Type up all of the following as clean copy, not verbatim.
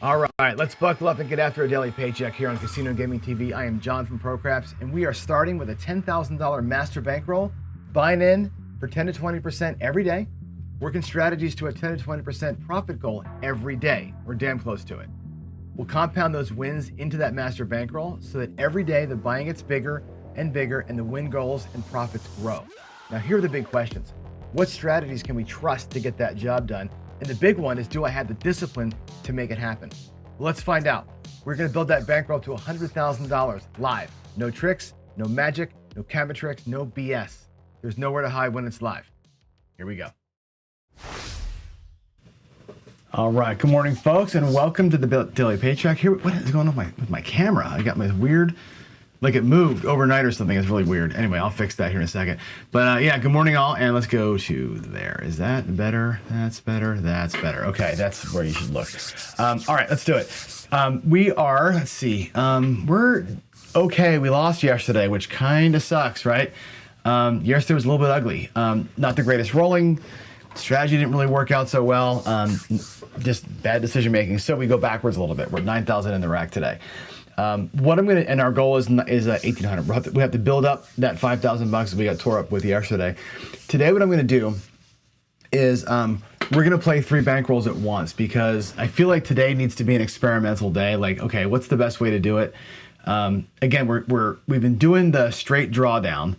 All right, let's buckle up and get after a daily paycheck here on Casino Gaming TV. I am John from ProCraps, and we are starting with a $10,000 master bankroll, buying in for 10 to 20% every day, working strategies to a 10 to 20% profit goal every day. We're damn close to it. We'll compound those wins into that master bankroll so that every day the buying gets bigger and bigger and the win goals and profits grow. Now, here are the big questions. What strategies can we trust to get that job done? And the big one is, do I have the discipline to make it happen? Well, let's find out. We're going to build that bankroll to $100,000 live. No tricks, no magic, no camera tricks, no BS. There's nowhere to hide when it's live. Here we go. All right, good morning, folks, and welcome to the daily paycheck. Here, what is going on with my camera? I got my weird, like it moved overnight or something. It's really weird. Anyway, I'll fix that here in a second. But yeah, good morning all, and let's go to there. Is that better? That's better. That's better. Okay, that's where you should look. All right, let's do it. We are, let's see, we're okay. We lost yesterday, which kind of sucks, right? Yesterday was a little bit ugly. Not the greatest rolling. Strategy didn't really work out so well. Just bad decision making. So we go backwards a little bit. We're 9,000 in the rack today. What I'm gonna, and our goal is 1,800. We have to build up that 5,000 bucks that we got tore up with yesterday. Today, what I'm gonna do is we're gonna play 3 bankrolls at once because I feel like today needs to be an experimental day. Like, okay, what's the best way to do it? Again, we've been doing the straight drawdown,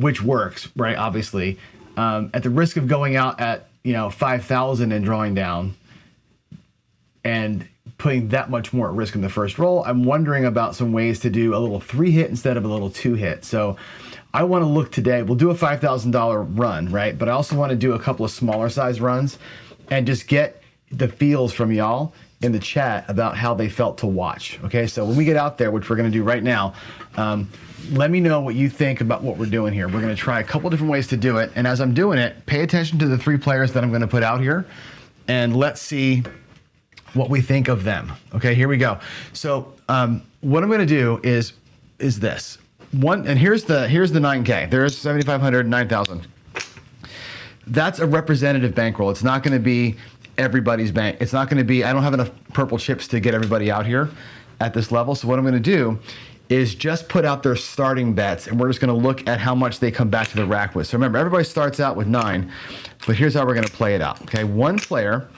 which works, right? Obviously, at the risk of going out at 5,000 and drawing down and putting that much more at risk in the first roll, I'm wondering about some ways to do a little 3-hit instead of a little 2-hit. So I want to look today, we'll do a $5,000 run, right? But I also want to do a couple of smaller size runs and just get the feels from y'all in the chat about how they felt to watch. Okay, so when we get out there, which we're going to do right now, let me know what you think about what we're doing here. We're going to try a couple different ways to do it. And as I'm doing it, pay attention to the 3 players that I'm going to put out here, and let's see what we think of them. Okay, here we go. So what I'm going to do is this one, and here's the 9K. There's 7,500, 9,000. That's a representative bankroll. It's not going to be everybody's bank. It's not going to be. I don't have enough purple chips to get everybody out here at this level. So what I'm going to do is just put out their starting bets, and we're just going to look at how much they come back to the rack with. So remember, everybody starts out with 9, but here's how we're going to play it out. Okay, one player.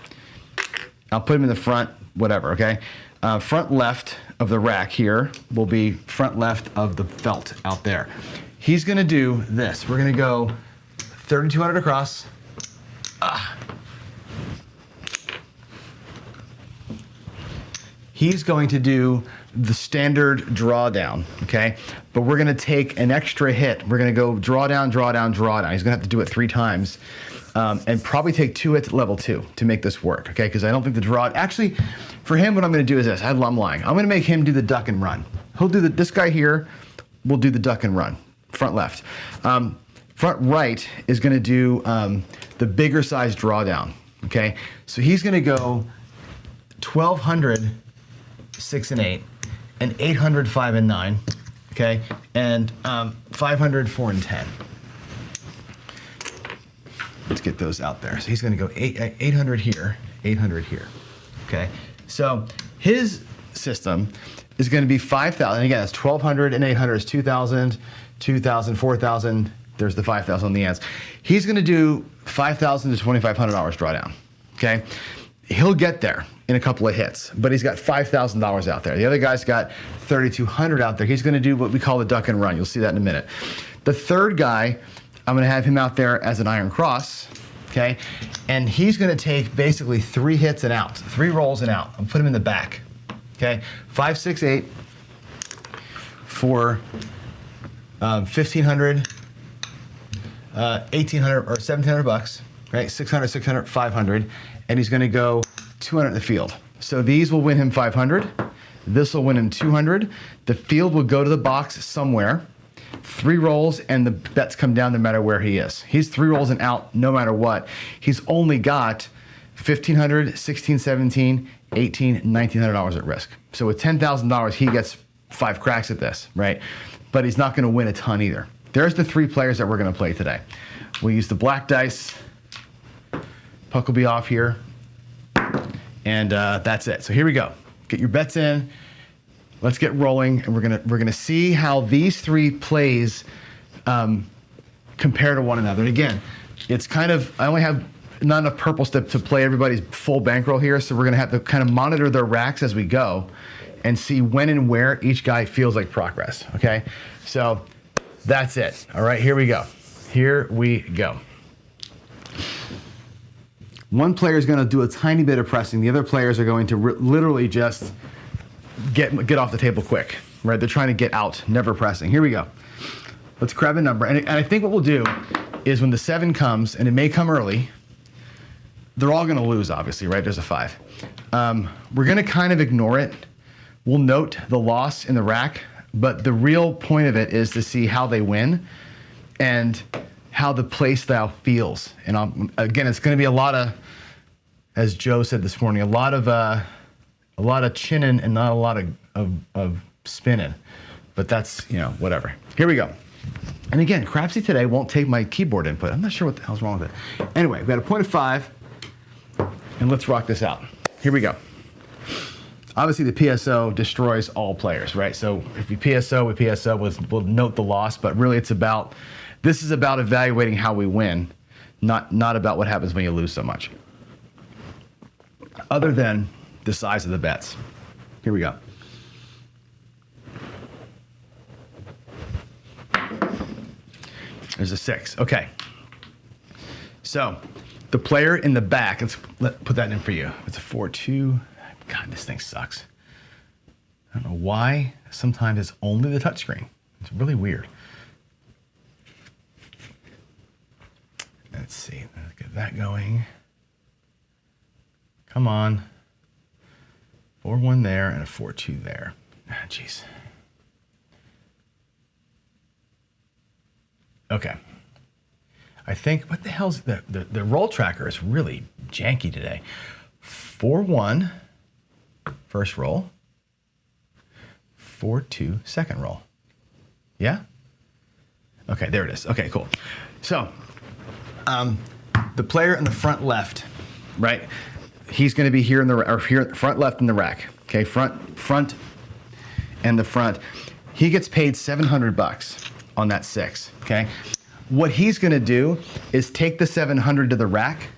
I'll put him in the front, whatever, okay? Front left of the rack here will be front left of the felt out there. He's gonna do this. We're gonna go 3,200 across. He's going to do the standard drawdown, okay? But we're gonna take an extra hit. We're gonna go drawdown, drawdown, drawdown. He's gonna have to do it 3 times. And probably take 2 hits at level 2 to make this work, okay? Because I don't think the draw, actually, for him, what I'm gonna do is this. I'm lying. I'm gonna make him do the duck and run. He'll do this guy here will do the duck and run, front left. Front right is gonna do the bigger size drawdown, okay? So he's gonna go 1,200, 6 and 8, and 800, 5 and 9, okay? And 500, 4 and 10. Let's get those out there. So he's going to go 800 here, 800 here. Okay. So his system is going to be 5,000. Again, it's 1,200 and 800 is 2,000, 2,000, 4,000. There's the 5,000 on the ends. He's going to do 5,000 to $2,500 drawdown. Okay. He'll get there in a couple of hits, but he's got $5,000 out there. The other guy's got 3,200 out there. He's going to do what we call the duck and run. You'll see that in a minute. The third guy, I'm gonna have him out there as an iron cross, okay? And he's gonna take basically 3 hits and out, 3 rolls and out. I'll put him in the back, okay? 5, 6, 8 for 1,500, 1,800 or 1,700 bucks, right? 600, 600, 500, and he's gonna go 200 in the field. So these will win him 500. This will win him 200. The field will go to the box somewhere. 3 rolls and the bets come down no matter where he is. He's 3 rolls and out no matter what. He's only got $1,500, $1,600, $1,700, $1,800, $1,900 at risk. So with $10,000, he gets 5 cracks at this, right? But he's not going to win a ton either. There's the 3 players that we're going to play today. We'll use the black dice. Puck will be off here. And that's it. So here we go. Get your bets in. Let's get rolling, and we're gonna see how these three plays compare to one another. And again, it's kind of, I only have not enough purples to play everybody's full bankroll here, so we're gonna have to kind of monitor their racks as we go and see when and where each guy feels like progress, okay? So that's it. All right, here we go. Here we go. One player is gonna do a tiny bit of pressing. The other players are going to literally just get off the table quick, right? They're trying to get out, never pressing. Here we go. Let's grab a number. And I think what we'll do is when the 7 comes, and it may come early, they're all gonna lose, obviously, right? There's a 5. We're gonna kind of ignore it. We'll note the loss in the rack, but the real point of it is to see how they win and how the play style feels. And again, it's gonna be a lot of, as Joe said this morning, a lot of chinning and not a lot of spinning, but that's, you know, whatever. Here we go. And again, Crapsy today won't take my keyboard input. I'm not sure what the hell's wrong with it. Anyway, we've got a point of 5, and let's rock this out. Here we go. Obviously, the PSO destroys all players, right? So if we PSO, we'll note the loss, but really this is about evaluating how we win, not about what happens when you lose so much. Other than the size of the bets. Here we go. There's a 6. Okay. So the player in the back, let's put that in for you. It's a 4-2. God, this thing sucks. I don't know why. Sometimes it's only the touchscreen. It's really weird. Let's see. Let's get that going. Come on. 4-1 there and a 4-2 there. Ah, jeez. Okay. I think, what the hell's the roll tracker is really janky today. 4-1, first roll. 4-2, second roll. Yeah? Okay, there it is. Okay, cool. So, the player in the front left, right? He's going to be here here front left in the rack. Okay, front and the front. He gets paid $700 on that 6. Okay, what he's going to do is take the 700 to the rack.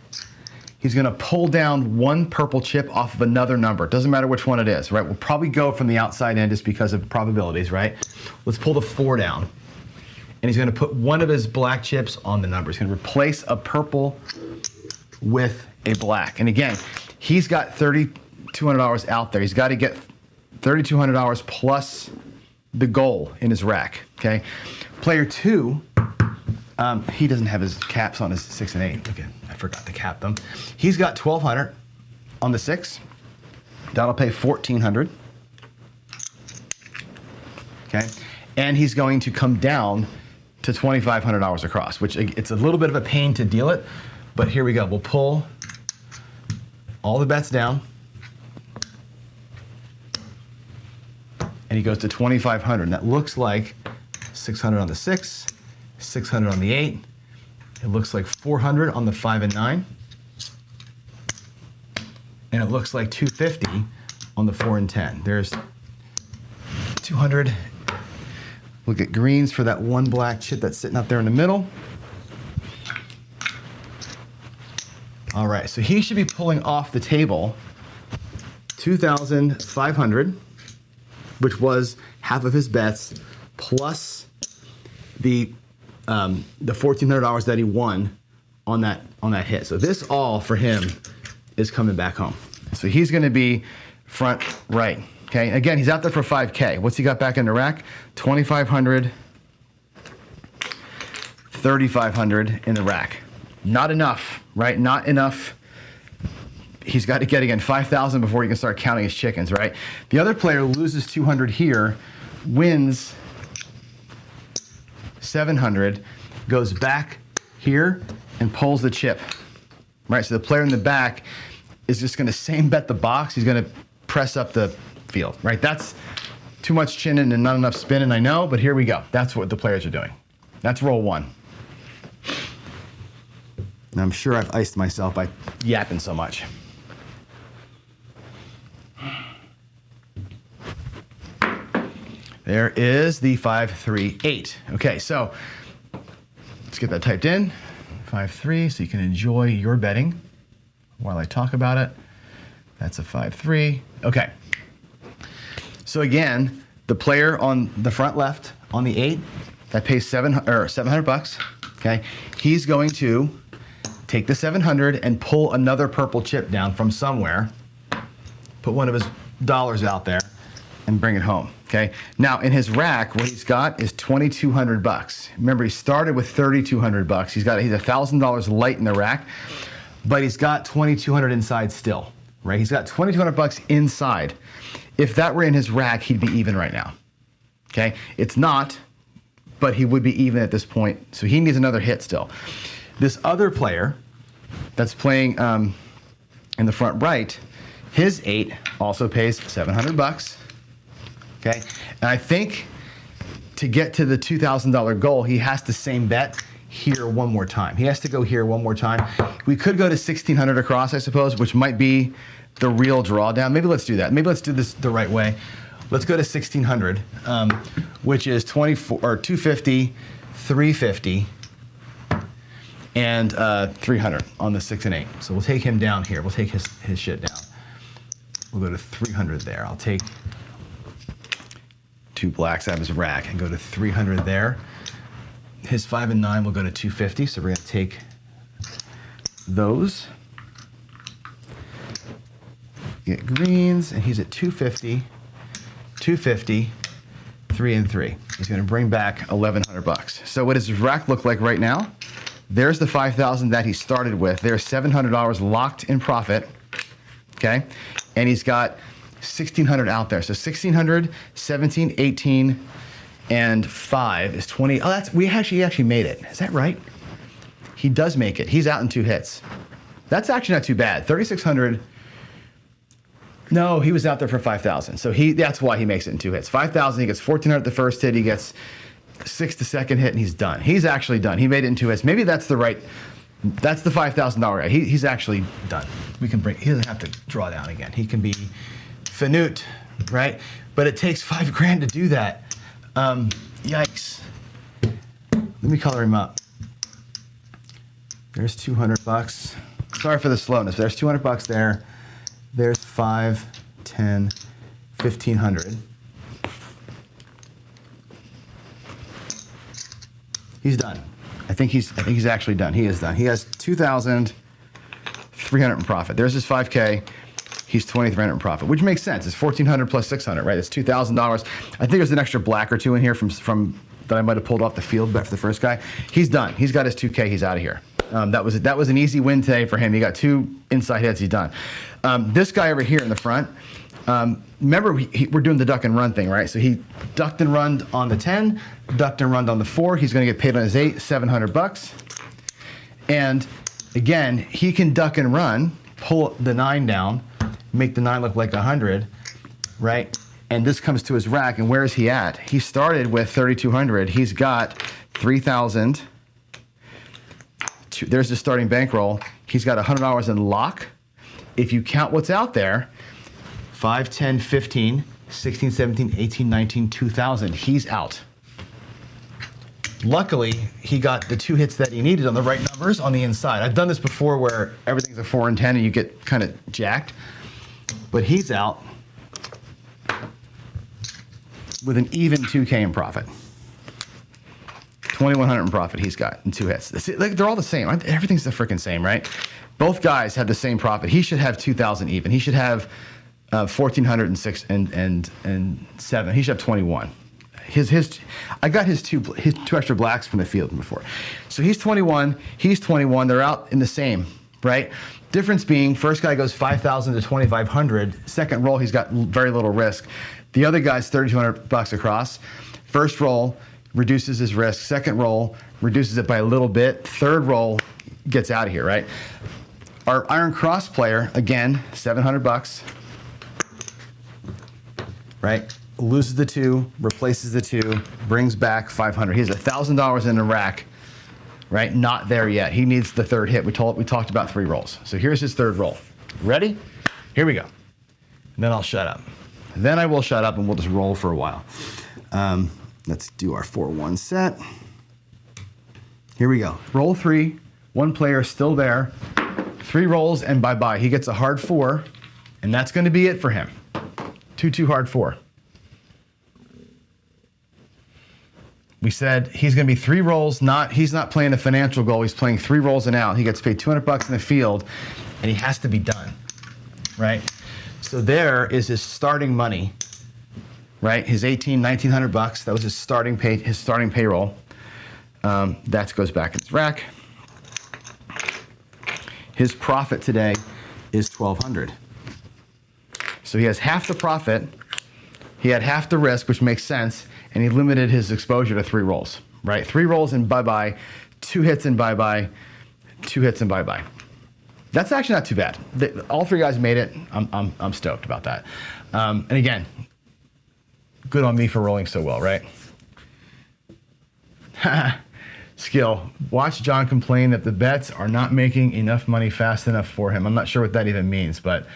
He's going to pull down one purple chip off of another number. It doesn't matter which one it is, right? We'll probably go from the outside in just because of probabilities, right? Let's pull the 4 down. And he's going to put one of his black chips on the number. He's going to replace a purple with a black. And again, he's got $3,200 out there. He's got to get $3,200 plus the goal in his rack, okay? Player 2, he doesn't have his caps on his 6 and 8. Look at, I forgot to cap them. He's got $1,200 on the 6. That'll pay $1,400, okay? And he's going to come down to $2,500 across, which it's a little bit of a pain to deal it, but here we go. We'll pull all the bets down, and he goes to 2,500. And that looks like 600 on the 6, 600 on the 8. It looks like 400 on the 5 and 9. And it looks like 250 on the 4 and 10. There's 200. We'll get greens for that one black chip that's sitting up there in the middle. All right, so he should be pulling off the table 2,500, which was half of his bets, plus the $1,400 that he won on that hit. So this all for him is coming back home. So he's going to be front right. Okay. Again, he's out there for 5K. What's he got back in the rack? 2,500, 3,500 in the rack. Not enough, right? Not enough. He's got to get, again, 5,000 before he can start counting his chickens, right? The other player loses 200 here, wins 700, goes back here and pulls the chip, right? So the player in the back is just going to same bet the box. He's going to press up the field, right? That's too much chinning and not enough spinning, I know, but here we go. That's what the players are doing. That's roll 1. And I'm sure I've iced myself by yapping so much. There is the 538. Okay, so let's get that typed in. 5-3, so you can enjoy your betting while I talk about it. That's a 5-3. Okay. So again, the player on the front left on the 8 that pays $700. Okay, he's going to take the 700 and pull another purple chip down from somewhere, put one of his dollars out there, and bring it home. Okay. Now in his rack, what he's got is $2,200. Remember, he started with $3,200. He's $1,000 light in the rack, but he's got $2,200 inside still. Right? He's got $2,200 inside. If that were in his rack, he'd be even right now. Okay. It's not, but he would be even at this point. So he needs another hit still. This other player that's playing in the front right, his 8 also pays $700. Okay, and I think to get to the $2,000 goal, he has to same bet here one more time. He has to go here one more time. We could go to 1,600 across, I suppose, which might be the real drawdown. Maybe let's do that. Maybe let's do this the right way. Let's go to 1,600, which is 250, 350, and 300 on the 6 and 8. So we'll take him down here. We'll take his shit down. We'll go to 300 there. I'll take 2 blacks out of his rack and go to 300 there. His 5 and 9 will go to 250, so we're gonna take those. Get greens, and he's at 250, 250, 3 and 3. He's gonna bring back $1,100. So what does his rack look like right now? There's the 5,000 that he started with. There's $700 locked in profit, okay? And he's got 1,600 out there. So 1,600, 17, 18, and 5 is 20. Oh, he actually made it. Is that right? He does make it. He's out in 2 hits. That's actually not too bad. 3,600. No, he was out there for 5,000. So that's why he makes it in 2 hits. 5,000, he gets 1,400 the first hit. He gets 6 the second hit, and he's done. He's actually done. He made it in 2 hits. Maybe that's the $5,000 guy. He's actually done. He doesn't have to draw down again. He can be finute, right? But it takes $5,000 to do that. Yikes. Let me color him up. There's $200. Sorry for the slowness. There's $200 there. There's 5, 10, 1,500. He's done. I think he's actually done. He is done. He has 2,300 in profit. There's his 5K. He's 2,300 in profit, which makes sense. It's 1,400 plus 600, right? It's $2,000. I think there's an extra black or 2 in here from that I might have pulled off the field bet for the first guy. He's done. He's got his 2K. He's out of here. That was an easy win today for him. He got 2 inside hits. He's done. This guy over here in the front. Remember, we're doing the duck and run thing, right? So he ducked and runned on the 10, ducked and runned on the 4. He's going to get paid on his 8, $700. And again, he can duck and run, pull the 9 down, make the 9 look like 100, right? And this comes to his rack, and where is he at? He started with 3,200. He's got 3,000. There's the starting bankroll. He's got $100 in lock. If you count what's out there, 5, 10, 15, 16, 17, 18, 19, 2,000. He's out. Luckily, he got the 2 hits that he needed on the right numbers on the inside. I've done this before where everything's a 4 and 10 and you get kind of jacked. But he's out with an even 2K in profit. 2,100 in profit he's got in 2 hits. They're all the same. Everything's the freaking same, right? Both guys have the same profit. He should have 2,000 even. He should have 1,406 and 7. He should have 21. I got his two extra blacks from the field before. So he's 21. He's 21. They're out in the same, right? Difference being, first guy goes 5,000 to 2,500. Second roll, he's got very little risk. The other guy's $3,200 across. First roll reduces his risk. Second roll reduces it by a little bit. Third roll gets out of here, right? Our Iron Cross player, again, $700, right? Loses the 2, replaces the 2, brings back 500. He has $1,000 in the rack, right? Not there yet. He needs the 3rd hit. We talked about 3 rolls. So here's his 3rd roll. Ready? Here we go. And then I'll shut up. Then I will shut up and we'll just roll for a while. Let's do our 4-1 set. Here we go. Roll 3. One player still there. 3 rolls and bye-bye. He gets a hard 4, and that's going to be it for him. 2-2 hard 4. We said he's going to be 3 rolls. He's not playing a financial goal. He's playing 3 rolls and out. He gets paid $200 in the field, and he has to be done, right? So there is his starting money, right? His $1,900. That was his starting payroll. That goes back in his rack. His profit today is $1,200. So he has half the profit. He had half the risk, which makes sense, and he limited his exposure to 3 rolls, right? 3 rolls and bye-bye, 2 hits and bye-bye, 2 hits and bye-bye. That's actually not too bad. All 3 guys made it. I'm stoked about that. And again, good on me for rolling so well, right? Skill. Watch John complain that the bets are not making enough money fast enough for him. I'm not sure what that even means, but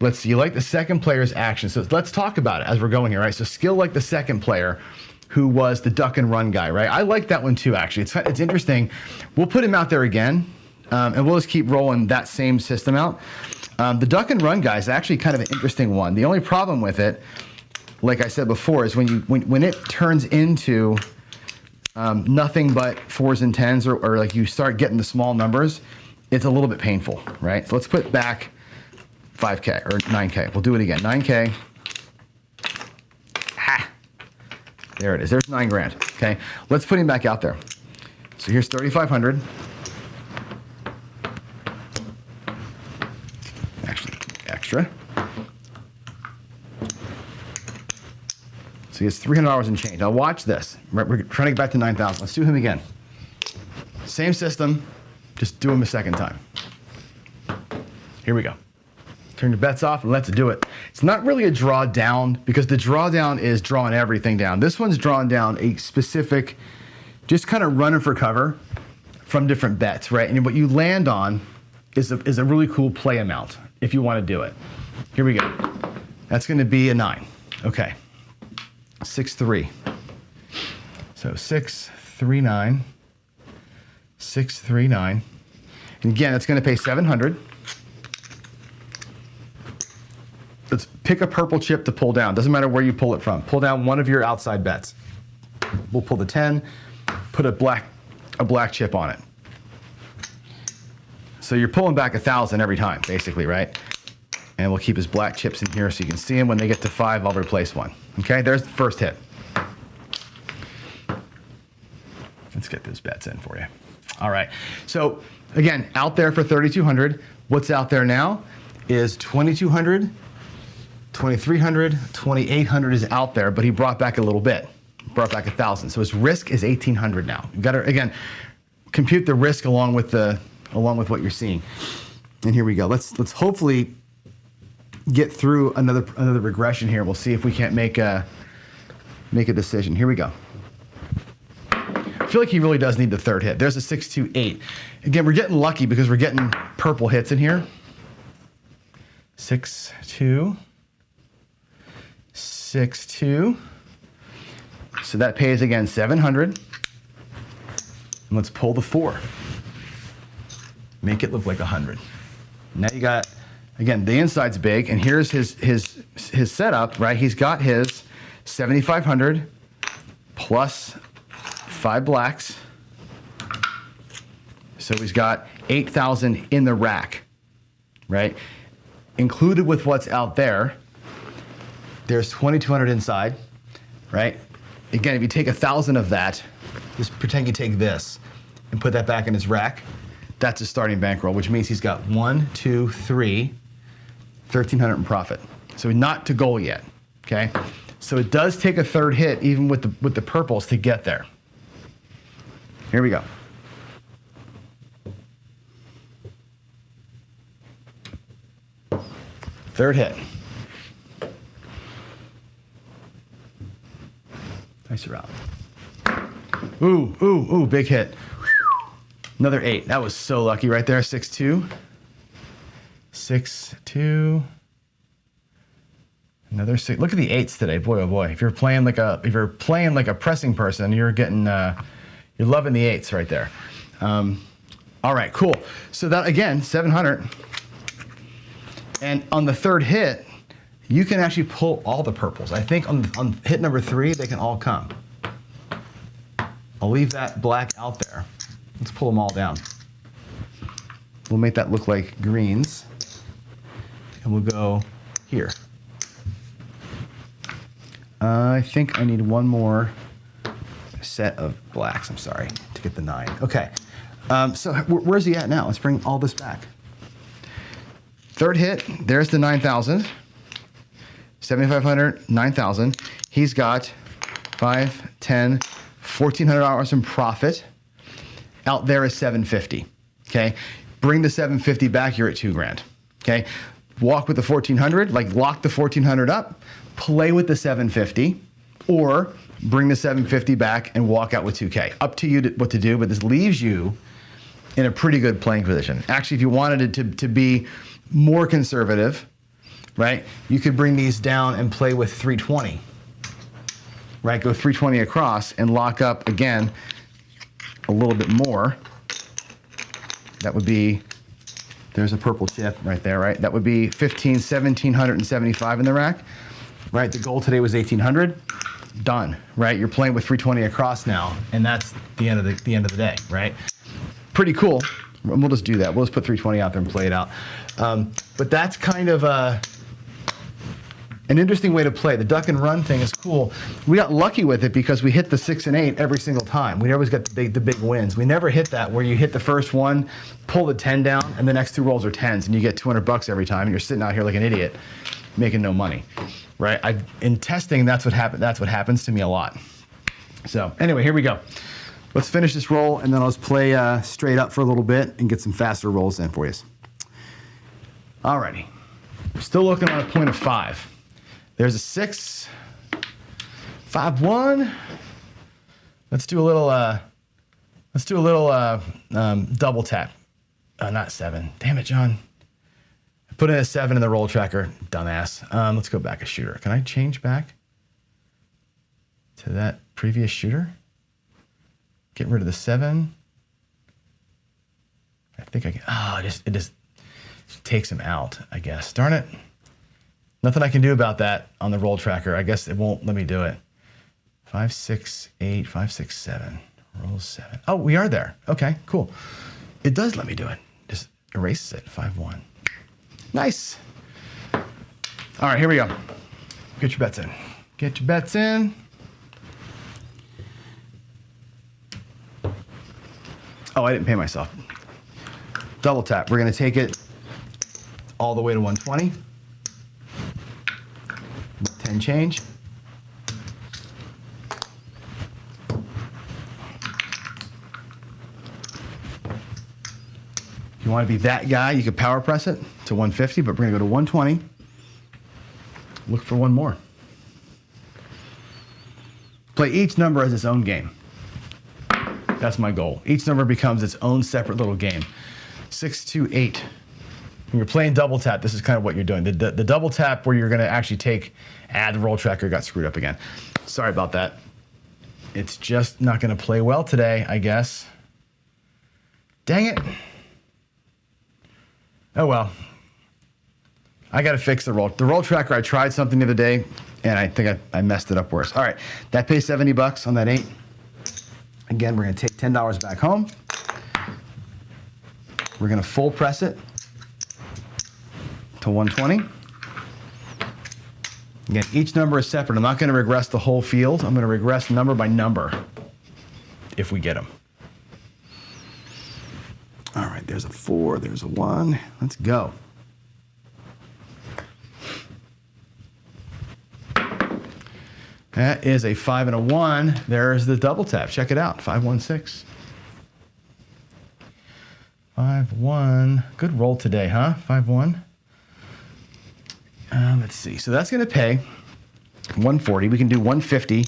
let's see. You like the second player's action. So let's talk about it as we're going here, right? So Skill like the second player who was the duck and run guy, right? I like that one too, actually. It's interesting. We'll put him out there again, and we'll just keep rolling that same system out. The duck and run guy is actually kind of an interesting one. The only problem with it, like I said before, is when it turns into nothing but 4s and 10s, or like you start getting the small numbers, it's a little bit painful, right? So let's put back 5K or 9K. We'll do it again. 9K. Ha! There it is. There's 9 grand. Okay. Let's put him back out there. So here's 3,500. Actually, extra. So he has $300 in change. Now watch this. We're trying to get back to 9,000. Let's do him again. Same system, just do him a second time. Here we go. Turn your bets off and let's do it. It's not really a drawdown because the drawdown is drawing everything down. This one's drawing down a specific, just kind of running for cover from different bets, right? And what you land on is a really cool play amount if you want to do it. Here we go. That's going to be a 9. Okay. 6-3. So 6-3-9. 6-3-9. And again, it's going to pay 700. Let's pick a purple chip to pull down. Doesn't matter where you pull it from. Pull down one of your outside bets. We'll pull the 10, put a black chip on it. So you're pulling back 1,000 every time, basically, right? And we'll keep his black chips in here so you can see them. When they get to 5, I'll replace one. Okay, there's the first hit. Let's get those bets in for you. All right, so again, out there for 3,200. What's out there now is 2,200, 2,300, 2,800 is out there, but he brought back a little bit, brought back 1,000. So his risk is 1,800 now. You got to, again, compute the risk along with what you're seeing. And here we go. Let's hopefully get through another regression here. We'll see if we can't make a decision. Here we go. I feel like he really does need the third hit. There's a 6-2-8. Again, we're getting lucky because we're getting purple hits in here. 6-2. 6-2. So that pays again 700. And let's pull the 4. Make it look like 100. Now you got, again, the inside's big, and here's his setup, right? He's got his 7,500 plus 5 blacks. So he's got 8,000 in the rack, right? Included with what's out there, there's 2,200 inside, right? Again, if you take 1,000 of that, just pretend you take this and put that back in his rack, that's his starting bankroll, which means he's got 1, 2, 3, 1,300 in profit. So not to goal yet, okay? So it does take a third hit, even with the purples, to get there. Here we go. Third hit. Nice round. Ooh, big hit. Another 8. That was so lucky right there. 6-2. 6-2. Another 6. Look at the 8s today. Boy, oh boy. If you're playing like a pressing person, you're getting you're loving the 8s right there. All right, cool. So that again, 700. And on the third hit, you can actually pull all the purples. I think on hit number 3, they can all come. I'll leave that black out there. Let's pull them all down. We'll make that look like greens. And we'll go here. I think I need one more set of blacks, I'm sorry, to get the 9. Okay, so where's he at now? Let's bring all this back. Third hit, there's the 9,000. 7,500, 9,000. He's got 5, 10, $1,400 in profit. Out there is 750, okay? Bring the 750 back, you're at $2,000, okay? Walk with the 1,400, like lock the 1,400 up, play with the 750, or bring the 750 back and walk out with 2K. Up to you what to do, but this leaves you in a pretty good playing position. Actually, if you wanted it to be more conservative, right, you could bring these down and play with 320, right? Go 320 across and lock up, again, a little bit more. That would be, there's a purple chip right there, right? That would be 1,775 in the rack, right? The goal today was 1,800. Done, right? You're playing with 320 across now, and that's the end of the day, right? Pretty cool. We'll just do that. We'll just put 320 out there and play it out. But that's kind of an interesting way to play. The duck and run thing is cool. We got lucky with it because we hit the 6 and 8 every single time. We always got the big wins. We never hit that where you hit the first one, pull the 10 down, and the next 2 rolls are 10s, and you get $200 every time, and you're sitting out here like an idiot, making no money, right? In testing, that's what happens to me a lot. So anyway, here we go. Let's finish this roll, and then I'll just play straight up for a little bit and get some faster rolls in for you. Alrighty, we're still looking on a point of 5. There's a 6, 5, 1. Let's do a little double tap. Not 7. Damn it, John. I put in a 7 in the roll tracker, dumbass. Let's go back a shooter. Can I change back to that previous shooter? Get rid of the 7. I think I can. Oh, it just takes him out, I guess. Darn it. Nothing I can do about that on the roll tracker. I guess it won't let me do it. 5, 6, 8, 5, 6, 7. Roll 7. Oh, we are there. Okay, cool. It does let me do it. Just erases it. 5, 1. Nice. All right, here we go. Get your bets in. Get your bets in. Oh, I didn't pay myself. Double tap. We're going to take it all the way to 120. 10 change. If you want to be that guy, you could power press it to 150, but we're going to go to 120. Look for one more. Play each number as its own game. That's my goal. Each number becomes its own separate little game. 6, 2, 8. When you're playing double tap, this is kind of what you're doing. The double tap where you're going to actually add the roll tracker got screwed up again. Sorry about that. It's just not going to play well today, I guess. Dang it. Oh well. I got to fix the roll. The roll tracker, I tried something the other day, and I think I messed it up worse. All right, that pays $70 on that 8. Again, we're going to take $10 back home. We're going to full press it to 120. Again, each number is separate. I'm not going to regress the whole field. I'm going to regress number by number if we get them. All right, there's a 4, there's a 1. Let's go. That is a 5 and a 1. There's the double tap. Check it out. 5, 1, 6. 5, 1. Good roll today, huh? 5, 1. Let's see. So that's going to pay 140. We can do 150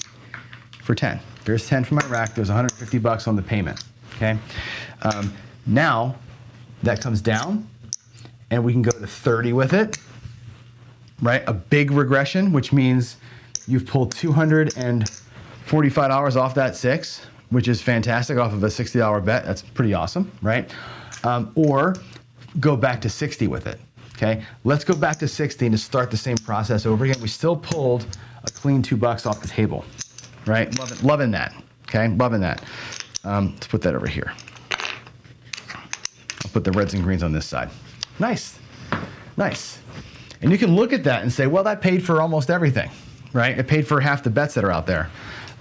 for 10. There's 10 from my rack. There's $150 on the payment. Okay. Now that comes down, and we can go to 30 with it. right? A big regression, which means you've pulled $245 off that 6, which is fantastic off of a $60 bet. That's pretty awesome, right? Or go back to 60 with it, okay? Let's go back to 60 and to start the same process over again. We still pulled a clean $2 off the table, right? Loving that, okay? Loving that. Let's put that over here. I'll put the reds and greens on this side. Nice, nice. And you can look at that and say, well, that paid for almost everything, right? It paid for half the bets that are out there.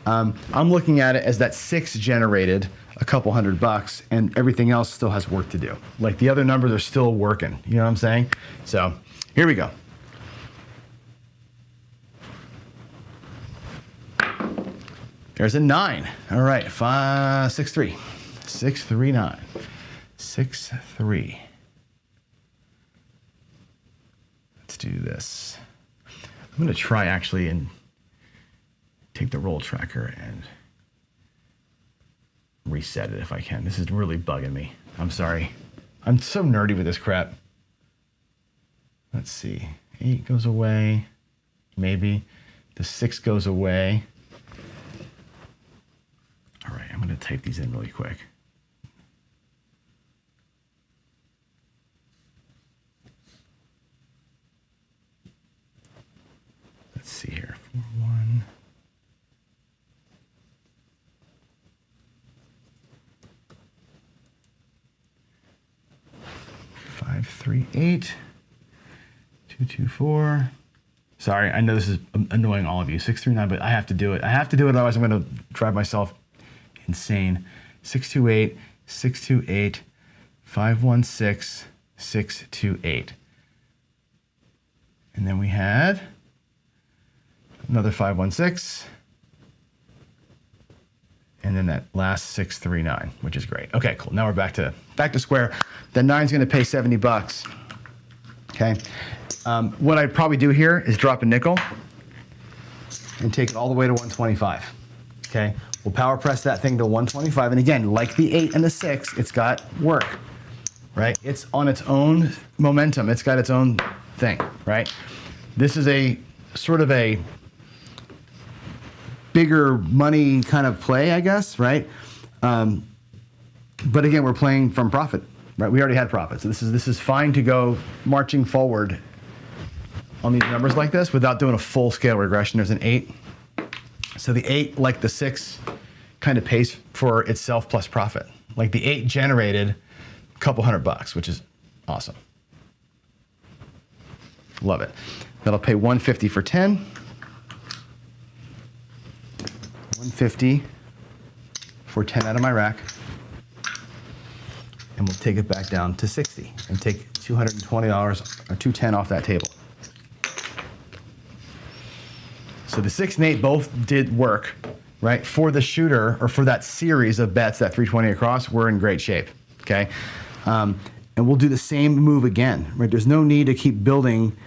I'm looking at it as that 6 generated a couple $100 and everything else still has work to do. Like the other numbers are still working, you know what I'm saying? So here we go. There's a 9. All right, 5, 6, 3. 6, 3, 9. 6, 3. Let's do this. I'm gonna try actually and take the roll tracker and reset it if I can. This is really bugging me. I'm sorry. I'm so nerdy with this crap. Let's see. 8 goes away. Maybe. The 6 goes away. All right, I'm gonna type these in really quick. Let's see here. 4, 1. 5, 3, 8. 2, 2, 4. Sorry, I know this is annoying all of you. 6, 3, 9, but I have to do it. I have to do it, otherwise I'm gonna drive myself insane. 6, 2, 8. 6, 2, 8. 5, 1, 6. 6, 2, 8. And then we had another 5, 1, 6. And then that last 6, 3, 9, which is great. Okay, cool. Now we're back to square. The 9's gonna pay $70. Okay. What I'd probably do here is drop a nickel and take it all the way to 125. Okay. We'll power press that thing to 125. And again, like the 8 and the 6, it's got work, right? It's on its own momentum. It's got its own thing, right? This is a sort of a bigger money kind of play, I guess, right? But again, we're playing from profit, right? We already had profit. So this is fine to go marching forward on these numbers like this without doing a full scale regression. There's an 8. So the 8, like the 6, kind of pays for itself plus profit. Like the 8 generated a couple $100, which is awesome. Love it. That'll pay 150 for 10. 150 for 10 out of my rack. And we'll take it back down to 60 and take $220 or 210 off that table. So the 6 and 8 both did work, right? For the shooter, or for that series of bets, that 320 across, we're in great shape, okay? And we'll do the same move again, right? There's no need to keep building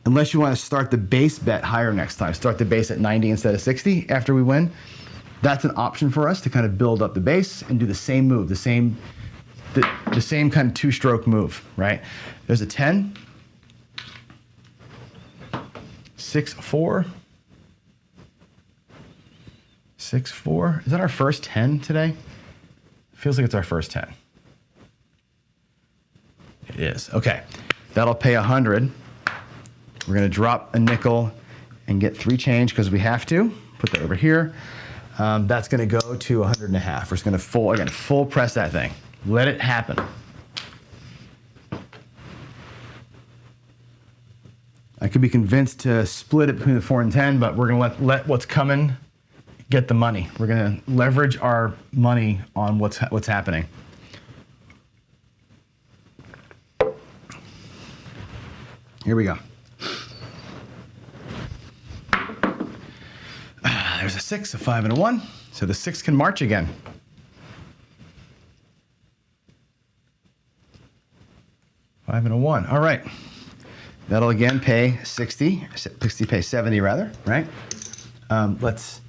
unless you want to start the base bet higher next time. Start the base at 90 instead of 60 after we win. That's an option for us to kind of build up the base and do the same move, the same kind of 2-stroke move, right? There's a 10, 6, 4, 6, 4. Is that our first 10 today? Feels like it's our first 10. It is. Okay. That'll pay 100. We're going to drop a nickel and get 3 change because we have to. Put that over here. That's going to go to 100.5. We're just going to full press that thing. Let it happen. I could be convinced to split it between the 4 and 10, but we're going to let what's coming get the money. We're going to leverage our money on what's happening. Here we go. There's a 6, a 5, and a 1. So the 6 can march again. Five and a 1. All right. That'll again pay 60. 60 pay 70 rather, right? Let's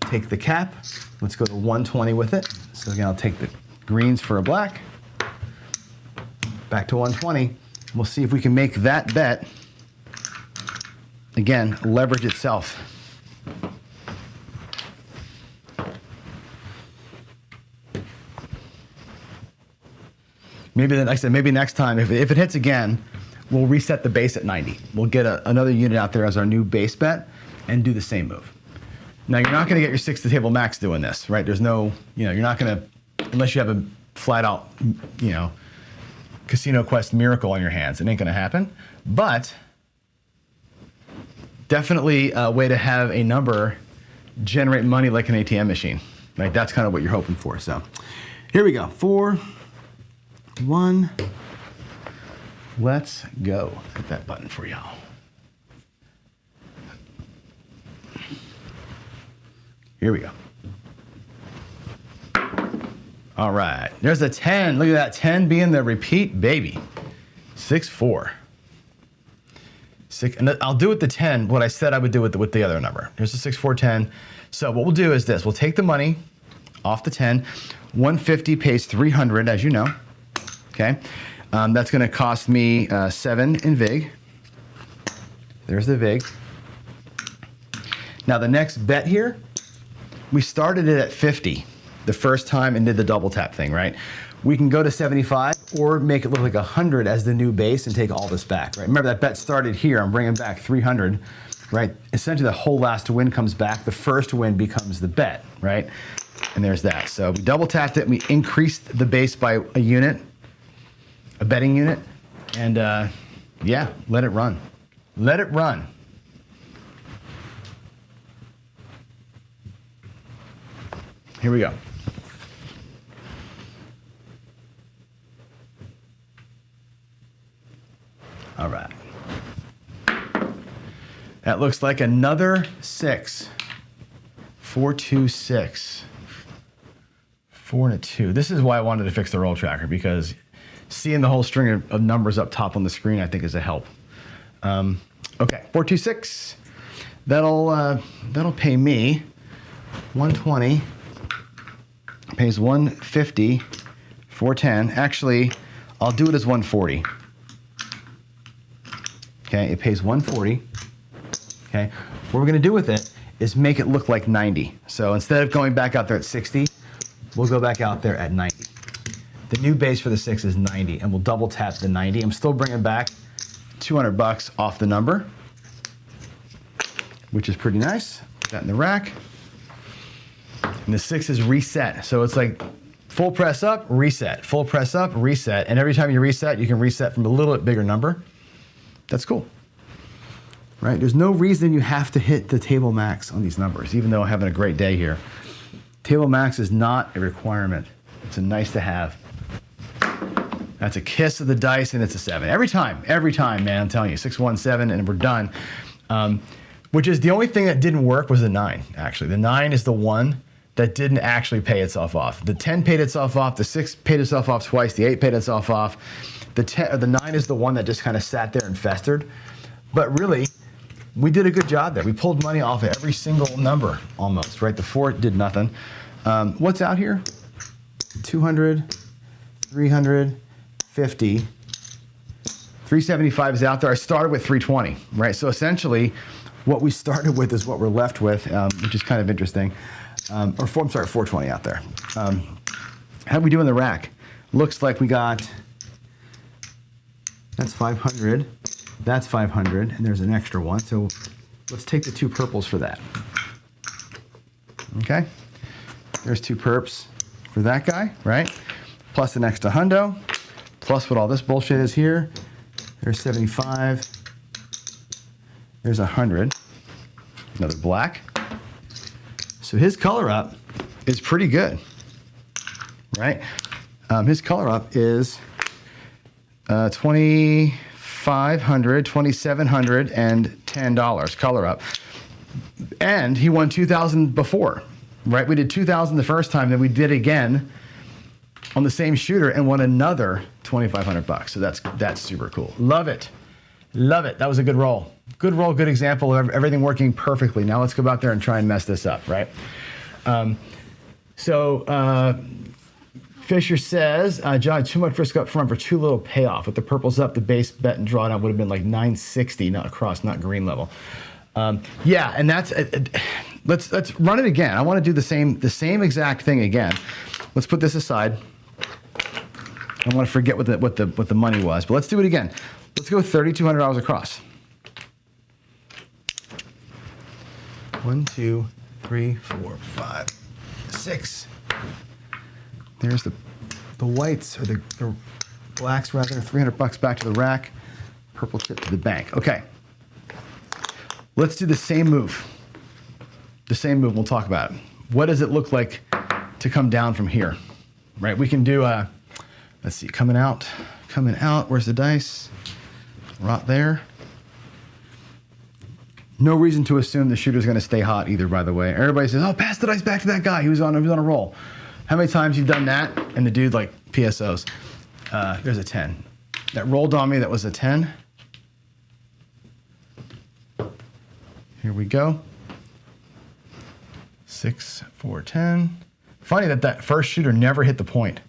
take the cap. Let's go to 120 with it. So again, I'll take the greens for a black. Back to 120. We'll see if we can make that bet again, leverage itself. Maybe, like I said, maybe next time, if it hits again, we'll reset the base at 90. We'll get another unit out there as our new base bet and do the same move. Now, you're not going to get your 6 to table max doing this, right? There's no, you're not going to, unless you have a flat out, Casino Quest miracle on your hands. It ain't going to happen. But definitely a way to have a number generate money like an ATM machine, right? That's kind of what you're hoping for. So here we go. 4, 1. Let's go. Hit that button for y'all. Here we go. All right, there's a 10. Look at that 10 being the repeat baby. 6-4. And I'll do with the 10 what I said I would do with the other number. Here's the 6, 4, 10. So what we'll do is this. We'll take the money off the 10. 150 pays 300, as you know. Okay. That's going to cost me 7 in VIG. There's the VIG. Now the next bet here, we started it at 50 the first time and did the double tap thing, right? We can go to 75 or make it look like 100 as the new base and take all this back, right? Remember that bet started here. I'm bringing back 300, right? Essentially the whole last win comes back. The first win becomes the bet, right? And there's that. So we double tapped it. We increased the base by a unit, a betting unit, and yeah, let it run. Let it run. Here we go. All right. That looks like another 6. 4, 2, 6. 4 and a 2. This is why I wanted to fix the roll tracker, because seeing the whole string of numbers up top on the screen, I think, is a help. Okay, 4, 2, 6. That'll pay me 120. Pays 150. 410. Actually, I'll do it as 140. Okay, it pays 140. Okay, what we're gonna do with it is make it look like 90. So instead of going back out there at 60, we'll go back out there at 90. The new base for the 6 is 90, and we'll double tap the 90. I'm still bringing back 200 bucks off the number, which is pretty nice. Put that in the rack. And the 6 is reset. So it's like full press up, reset, full press up, reset. And every time you reset, you can reset from a little bit bigger number. That's cool, right? There's no reason you have to hit the table max on these numbers, even though I'm having a great day here. Table max is not a requirement. It's a nice to have. That's a kiss of the dice, and it's a 7. Every time, man, I'm telling you, 6, 1, 7, and we're done. Which is the only thing that didn't work was the 9, actually. The 9 is the one that didn't actually pay itself off. The 10 paid itself off, the 6 paid itself off twice, the 8 paid itself off. The 9 is the one that just kind of sat there and festered. But really, we did a good job there. We pulled money off of every single number almost, right? The 4 did nothing. What's out here? 200, 350, 375 is out there. I started with 320, right? So essentially, what we started with is what we're left with, which is kind of interesting. 420 out there. How we do in the rack? Looks like we got, that's 500, that's 500, and there's an extra one. So let's take the 2 purples for that. Okay, there's 2 perps for that guy, right? Plus an extra hundo, plus what all this bullshit is here. There's 75, there's 100, another black. So his color up is pretty good, right? His color up is 2,500, 2,700, and $10 color up. And he won 2,000 before, right? We did 2,000 the first time, then we did again on the same shooter and won another 2,500 bucks. So that's super cool. Love it. Love it. That was a good roll. Good roll, good example of everything working perfectly. Now let's go out there and try and mess this up, right? Fisher says, John, too much risk up front for too little payoff. With the purples up, the base bet and drawdown would have been like 960, not across, not green level. Yeah, and that's let's run it again. I want to do the same exact thing again. Let's put this aside. I want to forget what the money was, but let's do it again. Let's go $3,200 across. 1, 2, 3, 4, 5, 6. There's the whites, or the blacks rather. $300 back to the rack. Purple chip to the bank. Okay. Let's do the same move. The same move. We'll talk about it. What does it look like to come down from here? Right. We can do. Let's see. Coming out. Where's the dice? Right there. No reason to assume the shooter's going to stay hot either, by the way. Everybody says, oh, pass the dice back to that guy. He was on a roll. How many times you've done that? And the dude, like, PSOs. There's a 10. That rolled on me, that was a 10. Here we go. 6, 4, 10. Funny that first shooter never hit the point.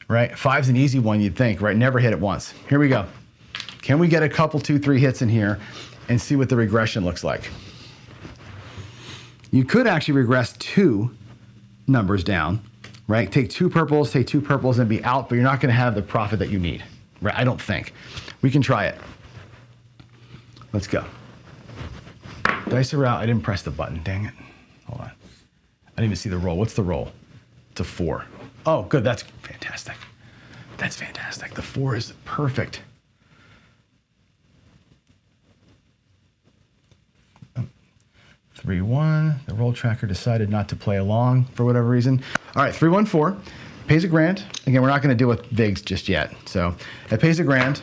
Right? 5's an easy one, you'd think, right? Never hit it once. Here we go. Can we get a couple, 2, 3 hits in here and see what the regression looks like? You could actually regress 2 numbers down, right? Take 2 purples and be out, but you're not going to have the profit that you need, right? I don't think. We can try it. Let's go. Dice are out. I didn't press the button. Dang it. Hold on. I didn't even see the roll. What's the roll? It's a 4. Oh, good. That's fantastic. That's fantastic. The 4 is perfect. 3-1. The roll tracker decided not to play along for whatever reason. All right, 3-1-4. Pays $1,000. Again, we're not going to deal with VIGs just yet. So it pays $1,000, and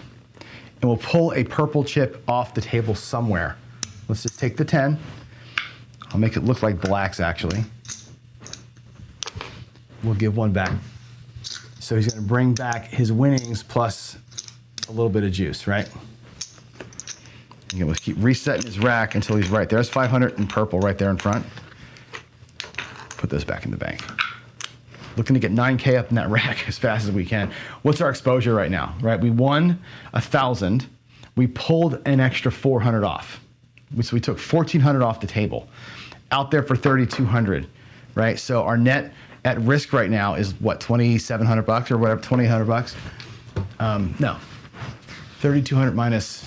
we'll pull a purple chip off the table somewhere. Let's just take the 10. I'll make it look like blacks, actually. We'll give 1 back. So he's going to bring back his winnings plus a little bit of juice, right? Again, we'll keep resetting his rack until he's right. There's 500 in purple right there in front. Put those back in the bank. Looking to get 9K up in that rack as fast as we can. What's our exposure right now, right? We won 1,000. We pulled an extra 400 off. So we took 1,400 off the table. Out there for 3,200, right? So our net at risk right now is what, $2,700 or whatever, $2,800? No, 3,200 minus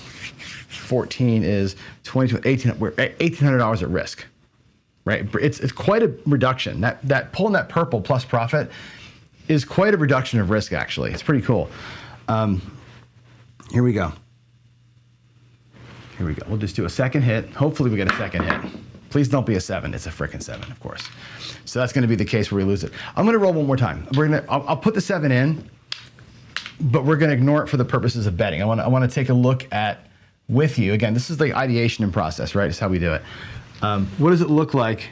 14 is 1,800. We're at $1,800 at risk, right? It's quite a reduction. That pulling that purple plus profit is quite a reduction of risk. Actually, it's pretty cool. Here we go. Here we go. We'll just do a second hit. Hopefully we get a second hit. Please don't be a 7. It's a frickin' 7, of course. So that's going to be the case where we lose it. I'm going to roll one more time. I'll put the 7 in, but we're going to ignore it for the purposes of betting. I want to take a look at with you. Again, this is the ideation and process, right? It's how we do it. What does it look like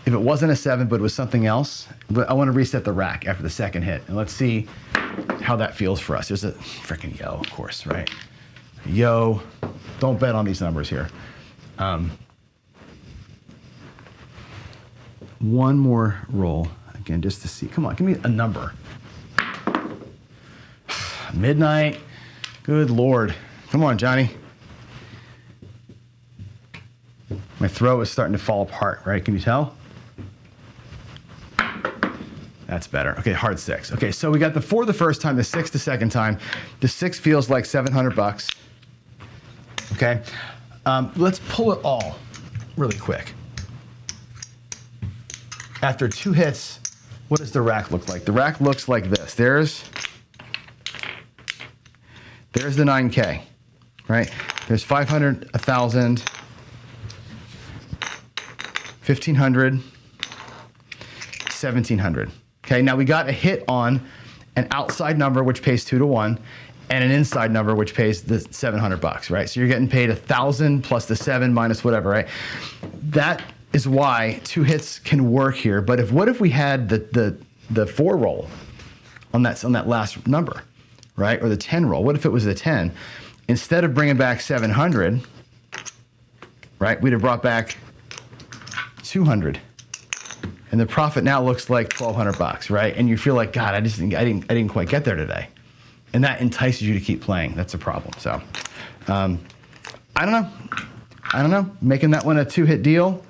if it wasn't a 7, but it was something else? But I want to reset the rack after the second hit, and let's see how that feels for us. There's a frickin' yo, of course, right? Yo, don't bet on these numbers here. One more roll, again, just to see. Come on, give me a number. Midnight. Good Lord. Come on, Johnny. My throat is starting to fall apart, right? Can you tell? That's better. Okay, hard 6. Okay, so we got the 4 the first time, the 6 the second time. The 6 feels like $700. Okay, let's pull it all really quick. After 2 hits, what does the rack look like? The rack looks like this. There's the 9K, right? There's 500, 1,000, 1,500, 1,700. Okay, now we got a hit on an outside number which pays 2 to 1, and an inside number which pays the $700, right? So you're getting paid 1,000 plus the 7 minus whatever, right? That is why 2 hits can work here. But what if we had the 4 roll on that last number, right? Or the 10 roll? What if it was the 10? Instead of bringing back 700, right? We'd have brought back 200. and the profit now looks like $1,200, right? And you feel like, God, I didn't quite get there today, and that entices you to keep playing. That's a problem. So, I don't know. Making that one a 2-hit deal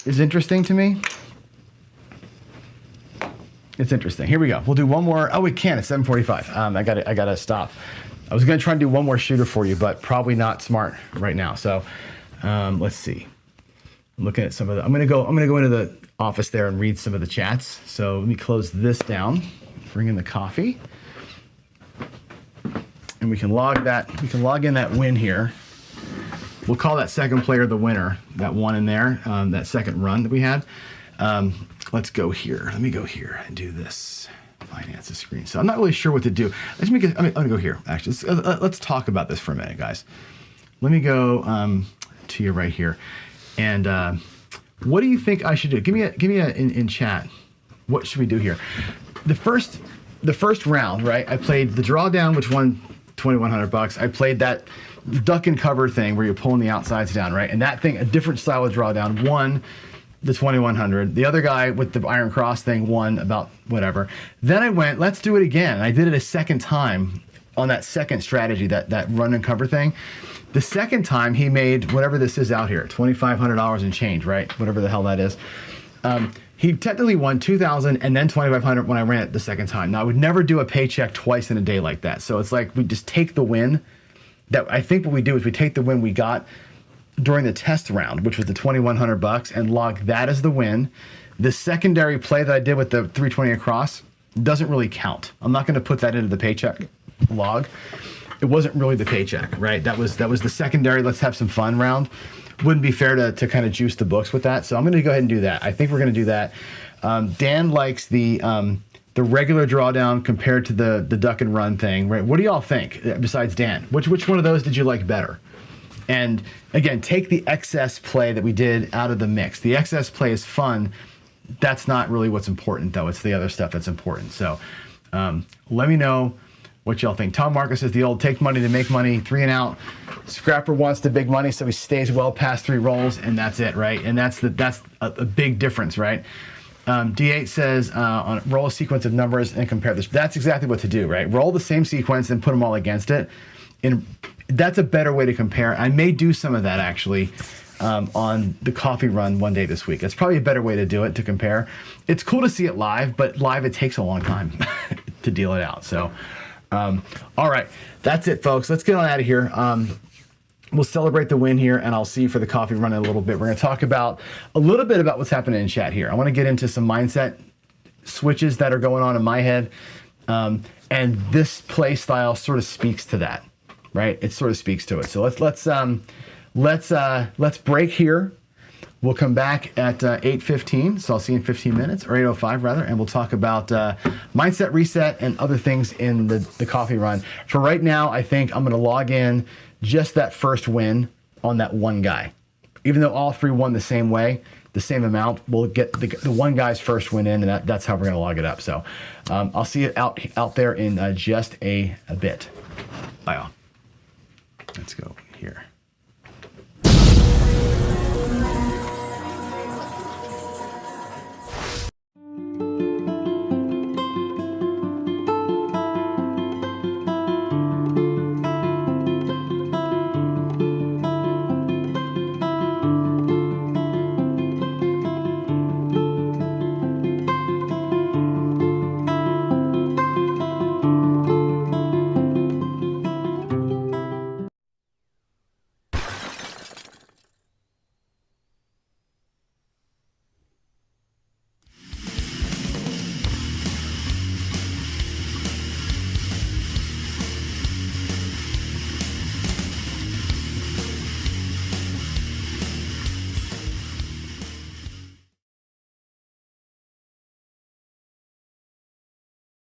is interesting to me. It's interesting. Here we go. We'll do one more. Oh, we can. It's 7:45. I gotta stop. I was gonna try and do one more shooter for you, but probably not smart right now. So, let's see. I'm looking at some of the. I'm gonna go into the office there and read some of the chats. So let me close this down. Bring in the coffee, and we can log that. We can log in that win here. We'll call that second player the winner. That one in there. That second run that we had. Let's go here. Let me go here and do this. Finance the screen. So I'm not really sure what to do. I'm gonna go here. Actually, let's talk about this for a minute, guys. Let me go to you right here. And what do you think I should do? Give me a in chat. What should we do here? The first round, right? I played the drawdown, which won $2,100. I played that duck and cover thing where you're pulling the outsides down, right? And that thing, a different style of drawdown, won the 2,100. The other guy with the iron cross thing won about whatever. Then I went, let's do it again. And I did it a second time on that second strategy, that run and cover thing. The second time he made whatever this is out here, $2,500 and change, right? Whatever the hell that is. He technically won $2,000 and then $2,500 when I ran it the second time. Now I would never do a paycheck twice in a day like that. So it's like we just take the win. That I think what we do is we take the win we got during the test round, which was the $2,100, and log that as the win. The secondary play that I did with the 320 across doesn't really count. I'm not going to put that into the paycheck log. It wasn't really the paycheck, right? That was the secondary, let's have some fun round. Wouldn't be fair to kind of juice the books with that. So I'm going to go ahead and do that. I think we're going to do that. Dan likes the regular drawdown compared to the duck and run thing, right? What do y'all think besides Dan? Which one of those did you like better? And again, take the excess play that we did out of the mix. The excess play is fun. That's not really what's important, though. It's the other stuff that's important. So let me know what y'all think. Tom Marcus says the old take money to make money, 3 and out. Scrapper wants the big money, so he stays well past 3 rolls, and that's it, right? And that's a big difference, right? D8 says on roll a sequence of numbers and compare this. That's exactly what to do, right? Roll the same sequence and put them all against it. And that's a better way to compare. I may do some of that actually on the coffee run one day this week. That's probably a better way to do it, to compare. It's cool to see it live, but live it takes a long time to deal it out. So, all right, that's it, folks. Let's get on out of here. We'll celebrate the win here, and I'll see you for the coffee run in a little bit. We're going to talk about a little bit about what's happening in chat here. I want to get into some mindset switches that are going on in my head, and this play style sort of speaks to that, right? It sort of speaks to it. So let's break here. We'll come back at 8:15, so I'll see you in 15 minutes, or 8:05 rather, and we'll talk about mindset reset and other things in the coffee run. For right now, I think I'm going to log in just that first win on that one guy. Even though all 3 won the same way, the same amount, we'll get the one guy's first win in, and that's how we're going to log it up. So I'll see you out there in just a bit. Bye all. Let's go here.